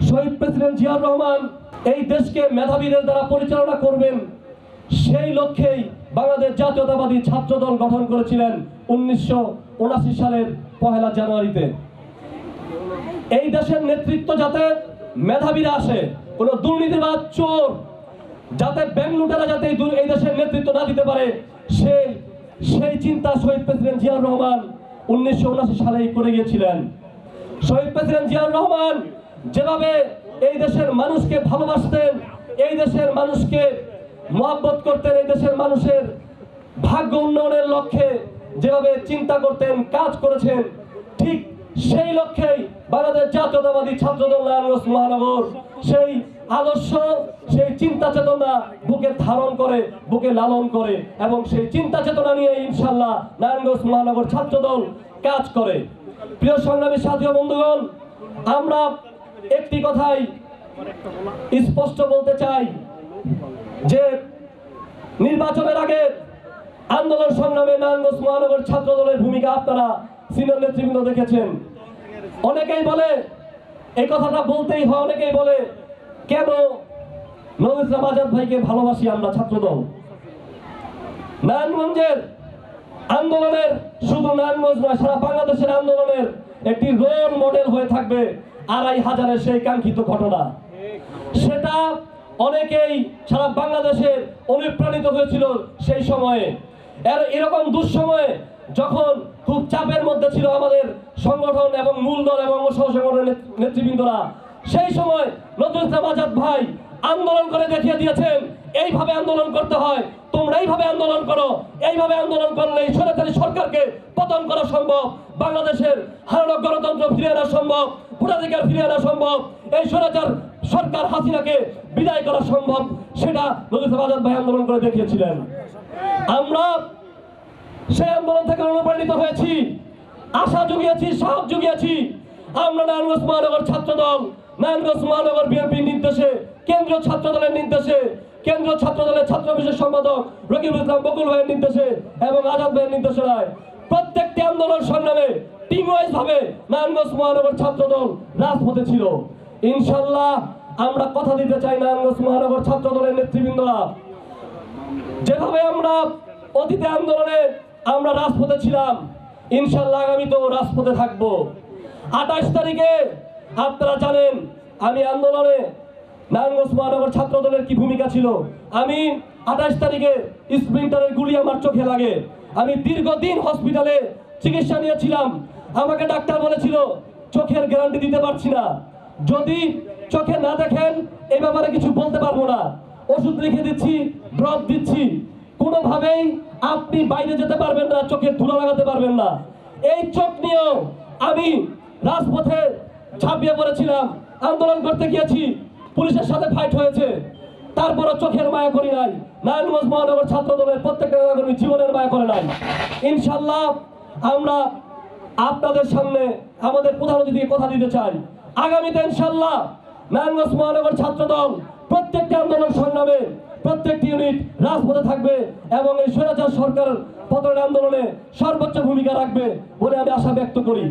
শহীদ president Ziaur Rahman এই দেশকে মেধাবীদের দ্বারা পরিচালনা করবেন, সেই লক্ষ্যেই বাংলাদেশ জাতীয়তাবাদী ছাত্র দল গঠন করেছিলেন 1979 সালের 1 জানুয়ারিতে। এই দেশের নেতৃত্ব যাতে মেধাবীরা আসে, কোনো দুর্নীতিবাদ চোর যাতে ব্যাংক লুটেরা যাতে এই দেশের নেতৃত্ব না দিতে পারে, সেই চিন্তা শহীদ প্রেসিডেন্ট জিয়াউর রহমান 1979 সালেই করে গিয়েছিলেন। শহীদ প্রেসিডেন্ট জিয়াউর রহমান যেভাবে এই দেশের মানুষকে ভালোবাসতেন, এই দেশের মানুষকে মহব্বত করতেন, এই দেশের মানুষের ভাগ্য উন্নয়নের লক্ষ্যে যেভাবে চিন্তা করতেন, কাজ করেছেন, ঠিক সেই লক্ষ্যেই বাংলাদেশ জাতীয়তাবাদী ছাত্রদল নারায়ণগঞ্জ মহানগর সেই আদর্শ, সেই চিন্তা চেতনা বুকে ধারণ করে, বুকে লালন করে এবং সেই চিন্তা চেতনা নিয়ে ইনশাআল্লাহ নারায়ণগঞ্জ মহানগর ছাত্রদল কাজ করে। প্রিয় সংগ্রামী সাথী ও বন্ধুগণ, আমরা একটি কথাই স্পষ্ট বলতে চাই যে নির্বাচনের আগে আন্দোলন সংগ্রামে নারায়ণগঞ্জ মহানগর ছাত্রদলের ভূমিকা আপনারা সিনিয়র নেতৃবৃন্দ দেখেছেন। অনেকেই বলে, এই কথাটা বলতেই হয়, অনেকেই বলে কেন নজরুল ইসলাম আজাদ ভাইকে ভালোবাসি আমরা ছাত্রদল। নারায়ণগঞ্জের আন্দোলনের, শুধু নারায়ণগঞ্জ নয় সারা বাংলাদেশের আন্দোলনের একটি রোল মডেল হয়ে থাকবে 2500 সেই কাঙ্ক্ষিত ঘটনা। সেটা অনেকেই সারা বাংলাদেশের অনুপ্রাণিত হয়েছিল সেই সময়ে। এরকম দুঃসময়ে যখন খুব চাপের মধ্যে ছিল আমাদের সংগঠন এবং মূলদল এবং সহসংগঠনের নেতৃবৃন্দরা, সেই সময় নজরুল ইসলাম আজাদ ভাই আন্দোলন করে দেখিয়ে দিয়েছেন এইভাবে আন্দোলন করতে হয়, তোমরা এইভাবে আন্দোলন করো, এইভাবে আন্দোলন করলে এই স্বৈরাচারী সরকারকে পতন করা সম্ভব, বাংলাদেশের হারানো গণতন্ত্র ফিরে আনা সম্ভব, ভোটাধিকার ফিরে আনা সম্ভব, এই স্বৈরাচার সরকার হাসিনাকে বিদায় করা সম্ভব। সেটা নজরুল ইসলাম আজাদ ভাই আন্দোলন করে দেখিয়েছিলেন। আমরা সেই আন্দোলন থেকে অনুপ্রাণিত হয়েছি, আশা জুগিয়েছি, সাহস জুগিয়েছি। আমরা নারায়ণগঞ্জ মহানগর ছাত্রদল, নারায়ণগঞ্জ মহানগর বিএনপির নির্দেশে, কেন্দ্রীয় ছাত্রদলের নির্দেশে, কেন্দ্রীয় ছাত্রদলের ছাত্র বিশেষ সম্পাদক রকিবুল ইসলাম বকুল ভাইয়ের নির্দেশে এবং আজাদ ভাইয়ের নির্দেশনায় প্রত্যেকটি আন্দোলন সংগ্রামে টিম ওয়াইজ ভাবে নারায়ণগঞ্জ মহানগর ছাত্রদল রাজপথে ছিল। ইনশাআল্লাহ আমরা কথা দিতে চাই, নারায়ণগঞ্জ মহানগর ছাত্রদলের নেতৃবৃন্দরা যেভাবে আমরা অতীতে আন্দোলনে আমরা রাজপথে ছিলাম, ইনশাআল্লাহ আগামীতেও রাজপথে থাকবো। 28 তারিখে আপনারা জানেন আমি আন্দোলনে নারায়ণগঞ্জ মহানগর ছাত্রদলের কি ভূমিকা ছিল। আমি 28 তারিখে স্প্রিন্টারের গুলি আমার চোখে লাগে। আমি দীর্ঘদিন হসপিটালে চিকিৎসা নিয়েছিলাম। আমাকে ডাক্তার বলেছিল চোখের গ্যারান্টি দিতে পারছি না, যদি চোখে না দেখেন এই ব্যাপারে কিছু বলতে পারবো না। ওষুধ লিখে দিচ্ছি, ড্রপ দিচ্ছি, কোনোভাবেই আপনি বাইরে যেতে পারবেন না, চোখে ধুলা লাগাতে পারবেন না। এই চোখ নিয়েও আমি রাজপথে ঝাঁপিয়ে পড়েছিলাম, আন্দোলন করতে গিয়েছি, পুলিশের সাথে ফাইট হয়েছে, তারপরও চোখের মায়া করি নাই। নারায়ণগঞ্জ মহানগর ছাত্রদলের প্রত্যেকটা নাগরিক জীবনের মায়া করে নাই। ইনশাআল্লাহ আমরা আপনাদের সামনে আমাদের প্রধান অতিথিকে কথা দিতে চাই, আগামীতে ইনশাআল্লাহ নারায়ণগঞ্জ মহানগর ছাত্রদল প্রত্যেকটি আন্দোলন সংগ্রামে প্রত্যেকটি ইউনিট রাজপথে থাকবে এবং এই স্বৈরাচার সরকার পতনের আন্দোলনে সর্বোচ্চ ভূমিকা রাখবে বলে আমি আশা ব্যক্ত করি।